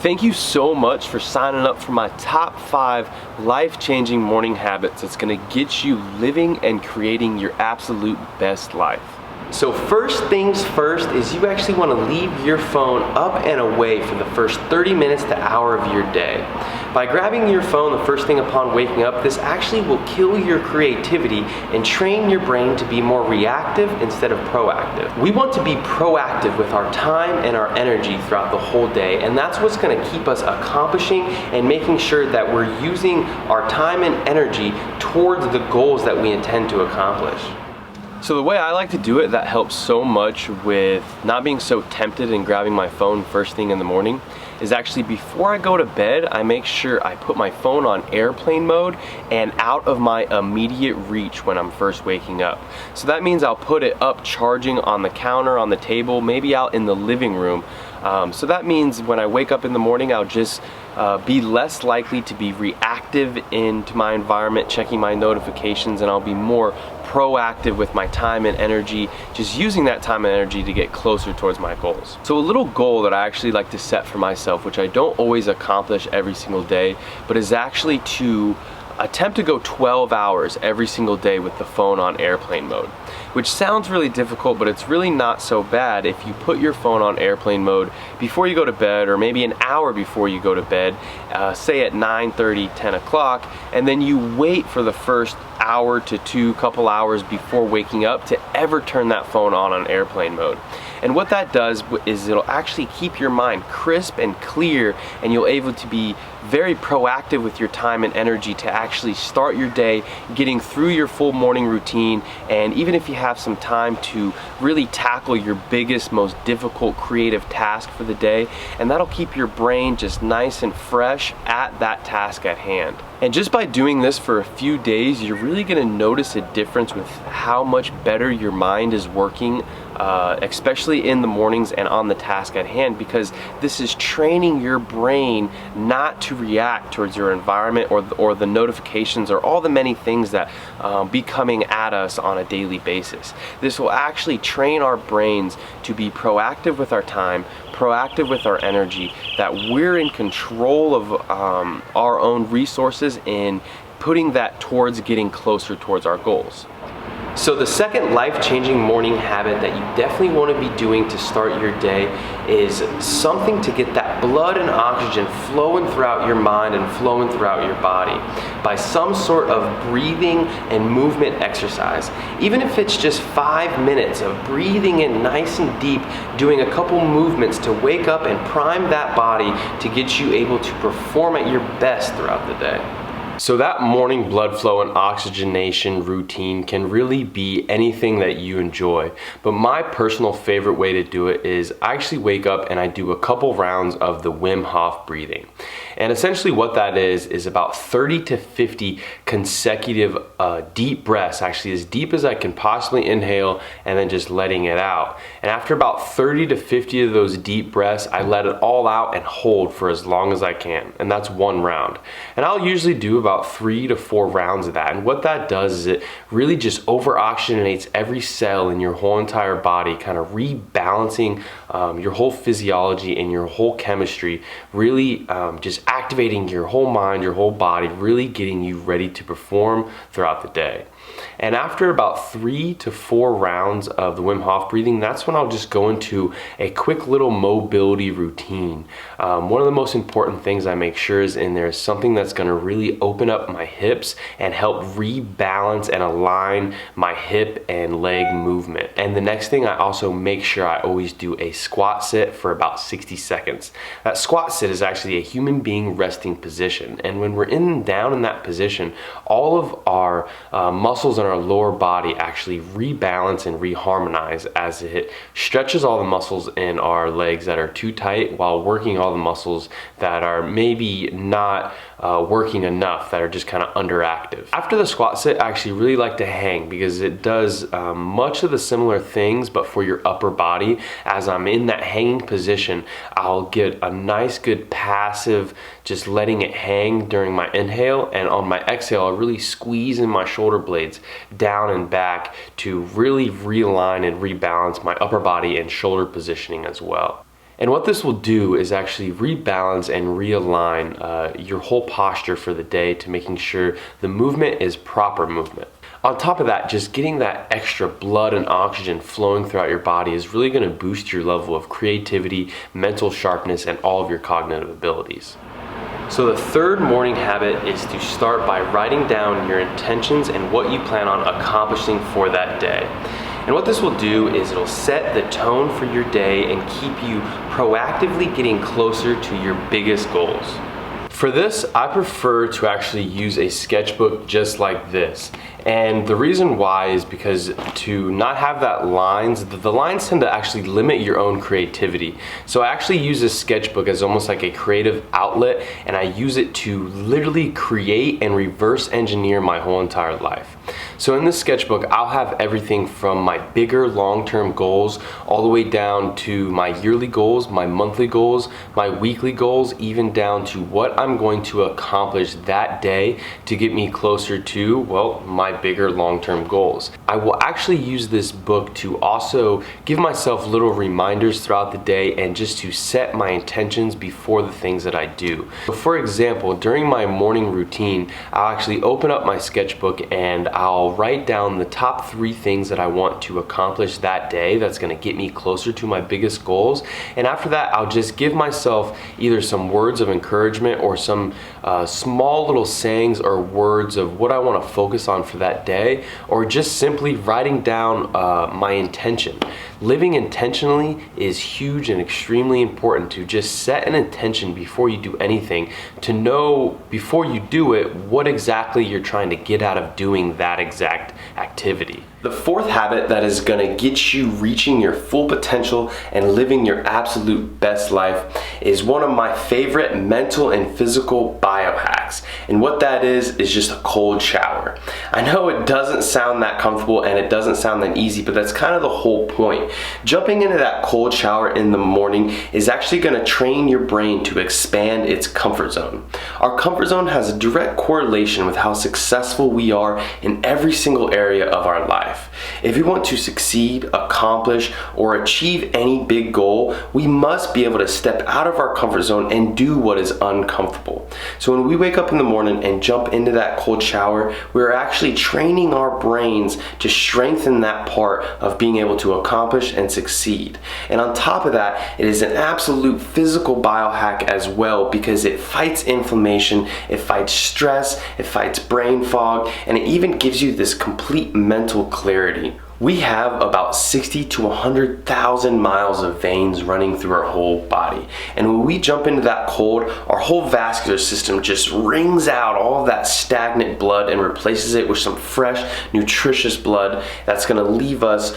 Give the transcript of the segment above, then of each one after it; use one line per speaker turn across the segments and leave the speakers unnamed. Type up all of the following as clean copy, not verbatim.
Thank you so much for signing up for my top 5 life-changing morning habits that's gonna get you living and creating your absolute best life. So first things first is you actually want to leave your phone up and away for the first 30 minutes to hour of your day. By grabbing your phone the first thing upon waking up, this actually will kill your creativity and train your brain to be more reactive instead of proactive. We want to be proactive with our time and our energy throughout the whole day, and that's what's going to keep us accomplishing and making sure that we're using our time and energy towards the goals that we intend to accomplish. So the way I like to do it that helps so much with not being so tempted and grabbing my phone first thing in the morning is actually before I go to bed, I make sure I put my phone on airplane mode and out of my immediate reach when I'm first waking up. So that means I'll put it up charging on the counter, on the table, maybe out in the living room. So that means when I wake up in the morning, I'll just be less likely to be reactive into my environment, checking my notifications, and I'll be more proactive with my time and energy, just using that time and energy to get closer towards my goals. So a little goal that I actually like to set for myself, which I don't always accomplish every single day, but is actually to attempt to go 12 hours every single day with the phone on airplane mode, which sounds really difficult, but it's really not so bad if you put your phone on airplane mode before you go to bed, or maybe an hour before you go to bed, say at 9:30, 10 o'clock, and then you wait for the first hour to couple hours before waking up to ever turn that phone on airplane mode. And what that does is it'll actually keep your mind crisp and clear, and you'll able to be very proactive with your time and energy to actually start your day getting through your full morning routine, and even if you have some time to really tackle your biggest, most difficult creative task for the day, and that'll keep your brain just nice and fresh at that task at hand. And just by doing this for a few days, you're really gonna notice a difference with how much better your mind is working, especially in the mornings and on the task at hand, because this is training your brain not to react towards your environment or the notifications or all the many things that be coming at us on a daily basis. This will actually train our brains to be proactive with our time, proactive with our energy, that we're in control of our own resources in putting that towards getting closer towards our goals. So the second life-changing morning habit that you definitely want to be doing to start your day is something to get that blood and oxygen flowing throughout your mind and flowing throughout your body by some sort of breathing and movement exercise. Even if it's just 5 minutes of breathing in nice and deep, doing a couple movements to wake up and prime that body to get you able to perform at your best throughout the day. So that morning blood flow and oxygenation routine can really be anything that you enjoy. But my personal favorite way to do it is I actually wake up and I do a couple rounds of the Wim Hof breathing. And essentially what that is about 30 to 50 consecutive deep breaths, actually as deep as I can possibly inhale, and then just letting it out. And after about 30 to 50 of those deep breaths, I let it all out and hold for as long as I can. And that's one round. And I'll usually do about 3 to 4 rounds of that. And what that does is it really just over-oxygenates every cell in your whole entire body, kind of rebalancing your whole physiology and your whole chemistry, really just activating your whole mind, your whole body, really getting you ready to perform throughout the day. And after about 3 to 4 rounds of the Wim Hof breathing, that's when I'll just go into a quick little mobility routine. One of the most important things I make sure is in there is something that's going to really open up my hips and help rebalance and align my hip and leg movement. And the next thing, I also make sure I always do a squat sit for about 60 seconds. That squat sit is actually a human being resting position. And when we're down in that position, all of our muscles in our lower body actually rebalance and reharmonize as it stretches all the muscles in our legs that are too tight while working all the muscles that are maybe not working enough, that are just kind of underactive. After the squat sit, I actually really like to hang because it does much of the similar things but for your upper body. As I'm in that hanging position, I'll get a nice good passive just letting it hang during my inhale, and on my exhale I'll really squeeze in my shoulder blades down and back to really realign and rebalance my upper body and shoulder positioning as well. And what this will do is actually rebalance and realign your whole posture for the day to making sure the movement is proper movement. On top of that, just getting that extra blood and oxygen flowing throughout your body is really going to boost your level of creativity, mental sharpness, and all of your cognitive abilities. So the third morning habit is to start by writing down your intentions and what you plan on accomplishing for that day. And what this will do is it'll set the tone for your day and keep you proactively getting closer to your biggest goals. For this, I prefer to actually use a sketchbook just like this. And the reason why is because to not have that lines, the lines tend to actually limit your own creativity. So I actually use this sketchbook as almost like a creative outlet, and I use it to literally create and reverse engineer my whole entire life. So in this sketchbook, I'll have everything from my bigger long-term goals all the way down to my yearly goals, my monthly goals, my weekly goals, even down to what I'm going to accomplish that day to get me closer to, well, my bigger long-term goals. I will actually use this book to also give myself little reminders throughout the day and just to set my intentions before the things that I do. So for example, during my morning routine, I'll actually open up my sketchbook and I'll write down the top 3 things that I want to accomplish that day that's going to get me closer to my biggest goals. And after that, I'll just give myself either some words of encouragement or some small little sayings or words of what I want to focus on for that day, or just simply writing down my intention. Living intentionally is huge and extremely important. To just set an intention before you do anything, to know before you do it what exactly you're trying to get out of doing that exact activity. The fourth habit that is going to get you reaching your full potential and living your absolute best life is one of my favorite mental and physical biohacks. And what that is just a cold shower. I know it doesn't sound that comfortable and it doesn't sound that easy, but that's kind of the whole point. Jumping into that cold shower in the morning is actually going to train your brain to expand its comfort zone. Our comfort zone has a direct correlation with how successful we are in every single area of our life. If we want to succeed, accomplish, or achieve any big goal, we must be able to step out of our comfort zone and do what is uncomfortable. So when we wake up in the morning and jump into that cold shower, we're actually training our brains to strengthen that part of being able to accomplish and succeed. And on top of that, it is an absolute physical biohack as well, because it fights inflammation, it fights stress, it fights brain fog, and it even gives you this complete mental clarity. We have about 60 to 100,000 miles of veins running through our whole body. And when we jump into that cold, our whole vascular system just wrings out all of that stagnant blood and replaces it with some fresh, nutritious blood that's going to leave us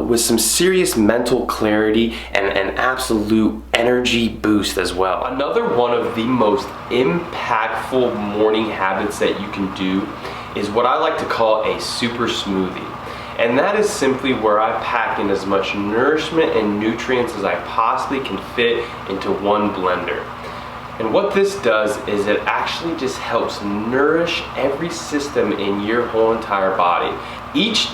with some serious mental clarity and an absolute energy boost as well. Another one of the most impactful morning habits that you can do is what I like to call a super smoothie. And that is simply where I pack in as much nourishment and nutrients as I possibly can fit into one blender. And what this does is it actually just helps nourish every system in your whole entire body. Each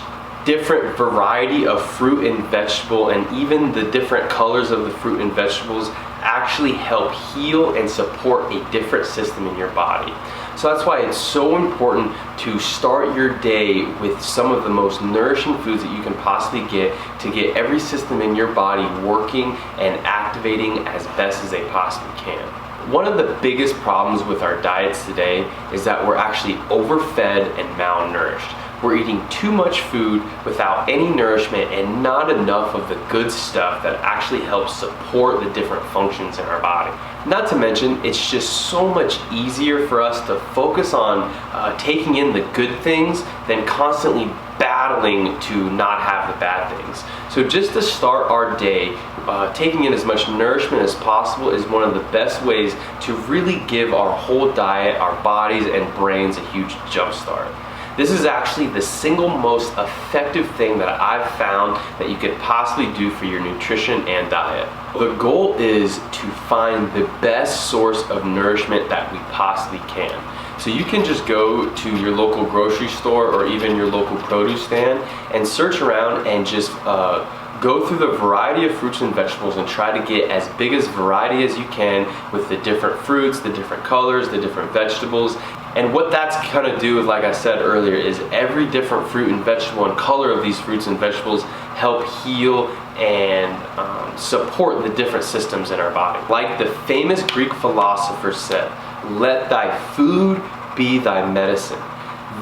different variety of fruit and vegetable, and even the different colors of the fruit and vegetables, actually help heal and support a different system in your body. So that's why it's so important to start your day with some of the most nourishing foods that you can possibly get to get every system in your body working and activating as best as they possibly can. One of the biggest problems with our diets today is that we're actually overfed and malnourished. We're eating too much food without any nourishment and not enough of the good stuff that actually helps support the different functions in our body. Not to mention, it's just so much easier for us to focus on taking in the good things than constantly battling to not have the bad things. So just to start our day, taking in as much nourishment as possible is one of the best ways to really give our whole diet, our bodies and brains a huge jump start. This is actually the single most effective thing that I've found that you could possibly do for your nutrition and diet. The goal is to find the best source of nourishment that we possibly can. So you can just go to your local grocery store or even your local produce stand and search around and just Go through the variety of fruits and vegetables and try to get as big as variety as you can with the different fruits, the different colors, the different vegetables. And what that's gonna do, like I said earlier, is every different fruit and vegetable and color of these fruits and vegetables help heal and support the different systems in our body. Like the famous Greek philosopher said, "Let thy food be thy medicine."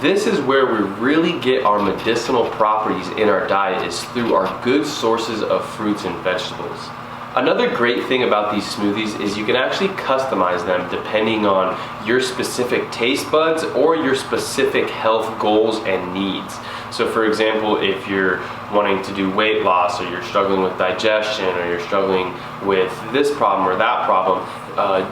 This is where we really get our medicinal properties in our diet, is through our good sources of fruits and vegetables. Another great thing about these smoothies is you can actually customize them depending on your specific taste buds or your specific health goals and needs. So for example, if you're wanting to do weight loss, or you're struggling with digestion, or you're struggling with this problem or that problem,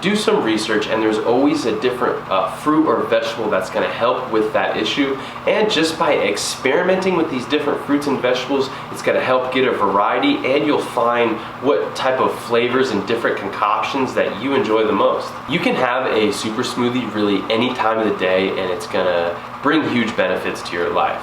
do some research, and there's always a different fruit or vegetable that's going to help with that issue. And just by experimenting with these different fruits and vegetables, it's going to help get a variety, and you'll find what type of flavors and different concoctions that you enjoy the most. You can have a super smoothie really any time of the day, and it's going to bring huge benefits to your life.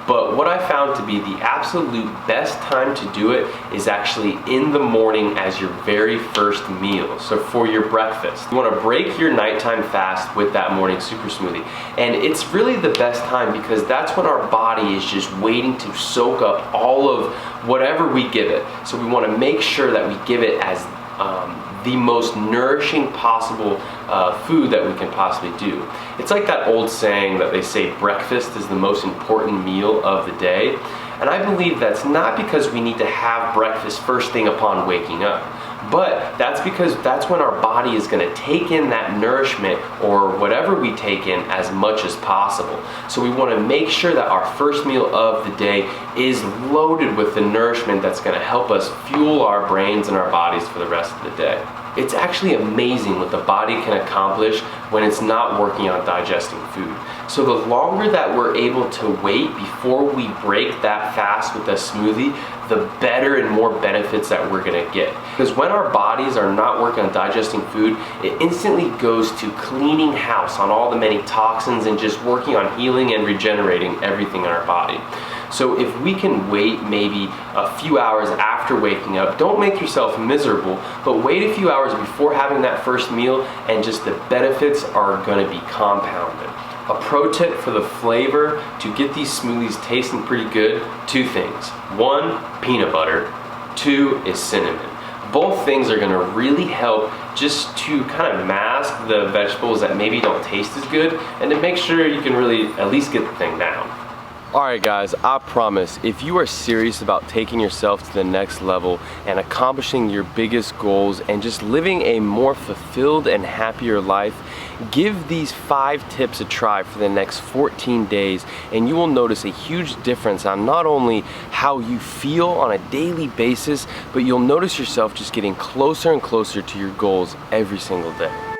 But what I found to be the absolute best time to do it is actually in the morning as your very first meal. So for your breakfast, you want to break your nighttime fast with that morning super smoothie. And it's really the best time because that's when our body is just waiting to soak up all of whatever we give it. So we want to make sure that we give it as the most nourishing possible food that we can possibly do. It's like that old saying that they say breakfast is the most important meal of the day. And I believe that's not because we need to have breakfast first thing upon waking up, but that's because that's when our body is going to take in that nourishment or whatever we take in as much as possible. So we want to make sure that our first meal of the day is loaded with the nourishment that's going to help us fuel our brains and our bodies for the rest of the day. It's actually amazing what the body can accomplish when it's not working on digesting food. So the longer that we're able to wait before we break that fast with a smoothie, the better and more benefits that we're gonna get. Because when our bodies are not working on digesting food, it instantly goes to cleaning house on all the many toxins and just working on healing and regenerating everything in our body. So if we can wait maybe a few hours after waking up, don't make yourself miserable, but wait a few hours before having that first meal, and just the benefits are gonna be compounded. A pro tip for the flavor to get these smoothies tasting pretty good: two things. One, peanut butter. Two is cinnamon. Both things are gonna really help just to kind of mask the vegetables that maybe don't taste as good, and to make sure you can really at least get the thing down. Alright guys, I promise, if you are serious about taking yourself to the next level and accomplishing your biggest goals and just living a more fulfilled and happier life, give these 5 tips a try for the next 14 days, and you will notice a huge difference on not only how you feel on a daily basis, but you'll notice yourself just getting closer and closer to your goals every single day.